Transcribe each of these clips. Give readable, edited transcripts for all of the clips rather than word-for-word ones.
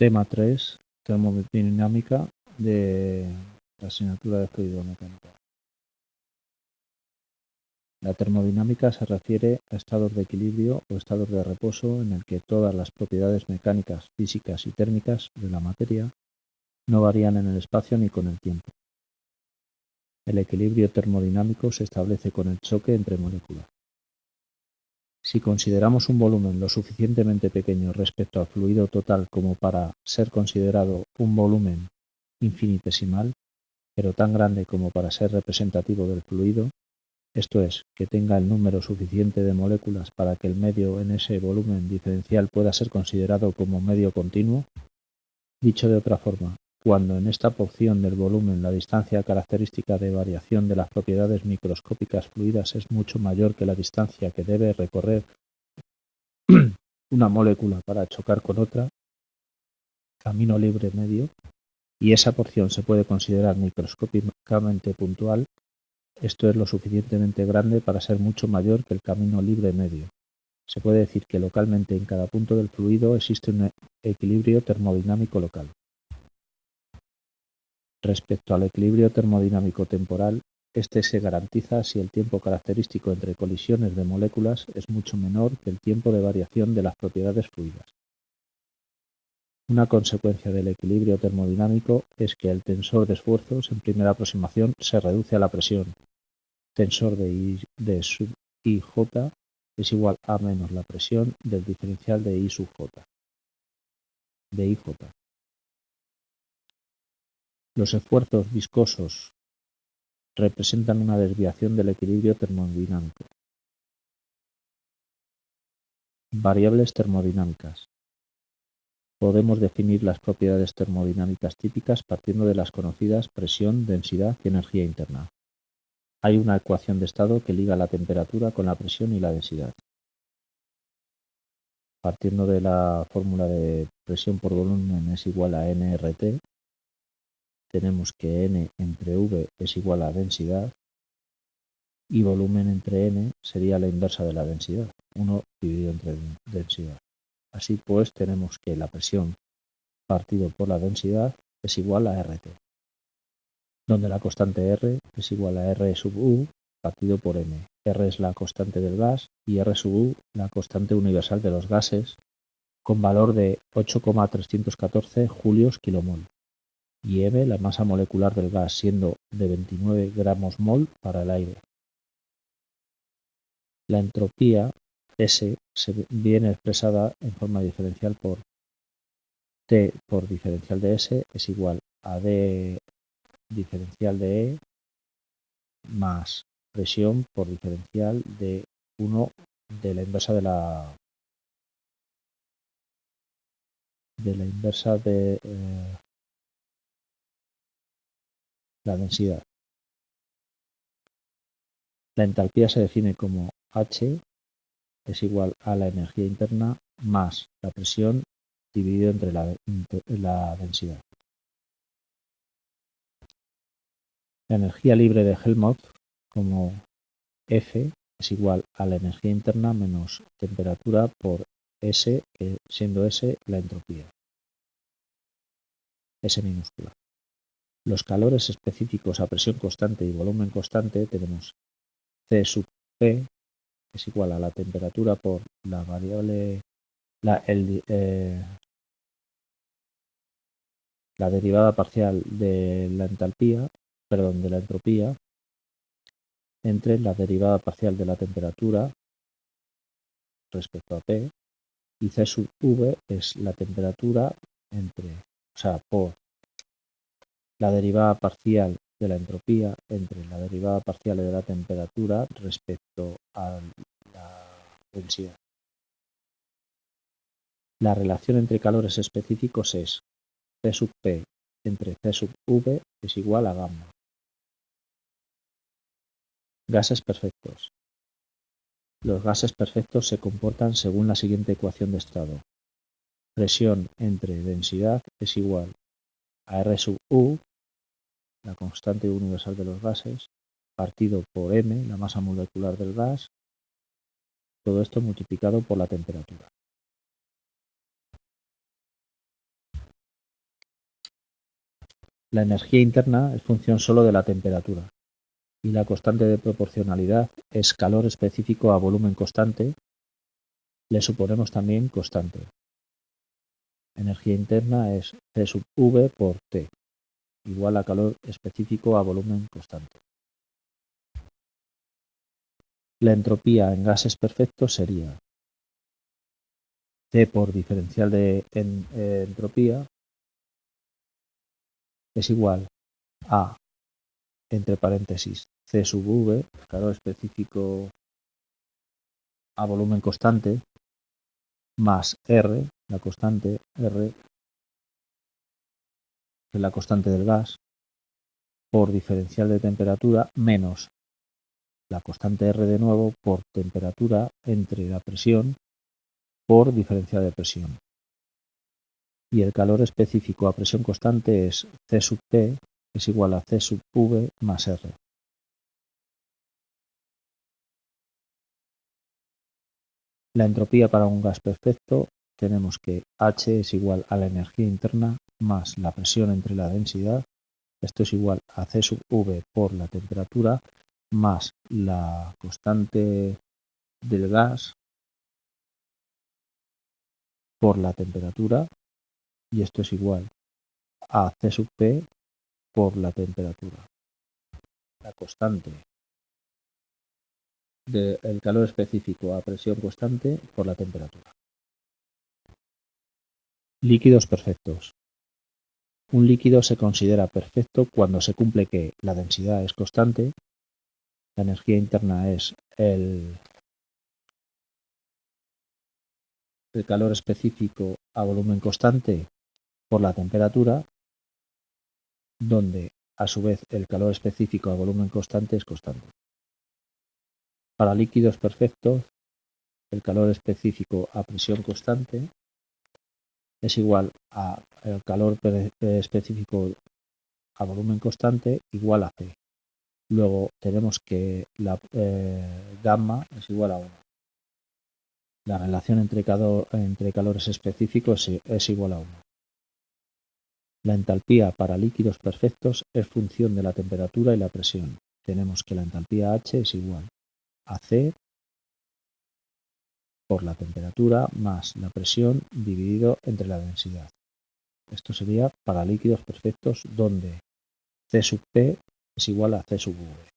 Tema 3, termodinámica de la asignatura de fluidomecánica. La termodinámica se refiere a estados de equilibrio o estados de reposo en el que todas las propiedades mecánicas, físicas y térmicas de la materia no varían en el espacio ni con el tiempo. El equilibrio termodinámico se establece con el choque entre moléculas. Si consideramos un volumen lo suficientemente pequeño respecto al fluido total como para ser considerado un volumen infinitesimal, pero tan grande como para ser representativo del fluido, esto es, que tenga el número suficiente de moléculas para que el medio en ese volumen diferencial pueda ser considerado como medio continuo, dicho de otra forma, cuando en esta porción del volumen la distancia característica de variación de las propiedades microscópicas fluidas es mucho mayor que la distancia que debe recorrer una molécula para chocar con otra, camino libre medio, y esa porción se puede considerar microscópicamente puntual, esto es lo suficientemente grande para ser mucho mayor que el camino libre medio. Se puede decir que localmente en cada punto del fluido existe un equilibrio termodinámico local. Respecto al equilibrio termodinámico temporal, este se garantiza si el tiempo característico entre colisiones de moléculas es mucho menor que el tiempo de variación de las propiedades fluidas. Una consecuencia del equilibrio termodinámico es que el tensor de esfuerzos en primera aproximación se reduce a la presión. Tensor de I sub IJ es igual a menos la presión del diferencial de I sub J. De IJ. Los esfuerzos viscosos representan una desviación del equilibrio termodinámico. Variables termodinámicas. Podemos definir las propiedades termodinámicas típicas partiendo de las conocidas presión, densidad y energía interna. Hay una ecuación de estado que liga la temperatura con la presión y la densidad. Partiendo de la fórmula de presión por volumen es igual a nRT, tenemos que N entre V es igual a densidad y volumen entre N sería la inversa de la densidad, 1 dividido entre densidad. Así pues tenemos que la presión partido por la densidad es igual a RT, donde la constante R es igual a R sub U partido por M. R es la constante del gas y R sub U la constante universal de los gases con valor de 8,314 julios kilomol y M la masa molecular del gas siendo de 29 gramos mol para el aire. La entropía S se viene expresada en forma diferencial por T por diferencial de S es igual a D diferencial de E más presión por diferencial de 1 de la inversa de la la densidad. La entalpía se define como H es igual a la energía interna más la presión dividido entre la densidad. La energía libre de Helmholtz como F es igual a la energía interna menos temperatura por S, siendo S la entropía. S minúscula. Los calores específicos a presión constante y volumen constante tenemos C sub P es igual a la temperatura por la variable la derivada parcial de la entropía entre la derivada parcial de la temperatura respecto a P y C sub V es la temperatura por la derivada parcial de la entropía entre la derivada parcial de la temperatura respecto a la densidad. La relación entre calores específicos es C sub P entre C sub V es igual a gamma. Gases perfectos. Los gases perfectos se comportan según la siguiente ecuación de estado. Presión entre densidad es igual a R sub U, la constante universal de los gases, partido por M, la masa molecular del gas, todo esto multiplicado por la temperatura. La energía interna es función solo de la temperatura y la constante de proporcionalidad es calor específico a volumen constante. Le suponemos también constante. Energía interna es C sub V por T, igual a calor específico a volumen constante. La entropía en gases perfectos sería C por diferencial de entropía es igual a, entre paréntesis, C sub V, calor específico a volumen constante, más R, la constante R, que es la constante del gas, por diferencial de temperatura, menos la constante R de nuevo por temperatura entre la presión por diferencial de presión. Y el calor específico a presión constante es C sub P, es igual a C sub V más R. La entropía para un gas perfecto tenemos que H es igual a la energía interna más la presión entre la densidad. Esto es igual a C sub V por la temperatura más la constante del gas por la temperatura, y esto es igual a C sub P por la temperatura. La constante del calor específico a presión constante por la temperatura. Líquidos perfectos. Un líquido se considera perfecto cuando se cumple que la densidad es constante, la energía interna es el calor específico a volumen constante por la temperatura, donde a su vez el calor específico a volumen constante es constante. Para líquidos perfectos, el calor específico a presión constante es igual a el calor específico a volumen constante igual a C. Luego tenemos que la gamma es igual a 1. La relación entre calores específicos es igual a 1. La entalpía para líquidos perfectos es función de la temperatura y la presión. Tenemos que la entalpía H es igual a C por la temperatura más la presión dividido entre la densidad. Esto sería para líquidos perfectos donde C sub P es igual a C sub V.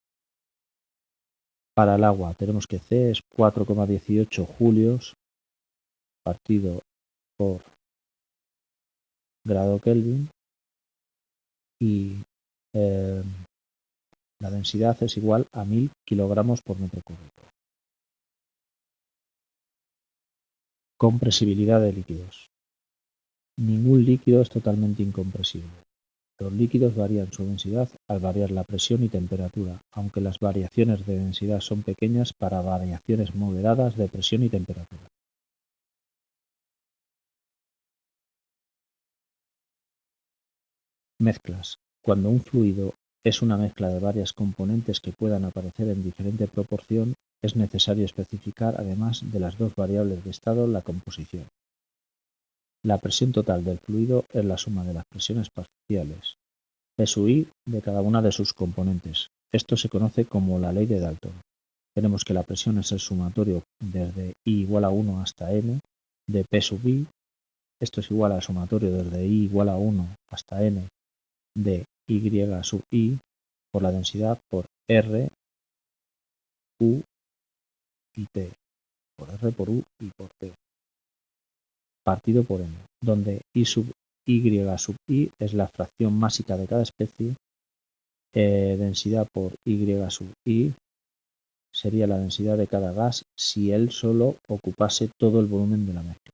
Para el agua tenemos que C es 4,18 julios partido por grado Kelvin y la densidad es igual a 1000 kilogramos por metro cúbico. Compresibilidad de líquidos. Ningún líquido es totalmente incompresible. Los líquidos varían su densidad al variar la presión y temperatura, aunque las variaciones de densidad son pequeñas para variaciones moderadas de presión y temperatura. Mezclas. Cuando un fluido es una mezcla de varias componentes que puedan aparecer en diferente proporción, es necesario especificar, además de las dos variables de estado, la composición. La presión total del fluido es la suma de las presiones parciales, P sub I, de cada una de sus componentes. Esto se conoce como la ley de Dalton. Tenemos que la presión es el sumatorio desde I igual a 1 hasta N de P sub I. Esto es igual al sumatorio desde I igual a 1 hasta N de Y sub I por la densidad por R, U y T, por R por U y por T, partido por N, donde I sub Y es la fracción másica de cada especie, densidad por Y sub I sería la densidad de cada gas si él solo ocupase todo el volumen de la mezcla.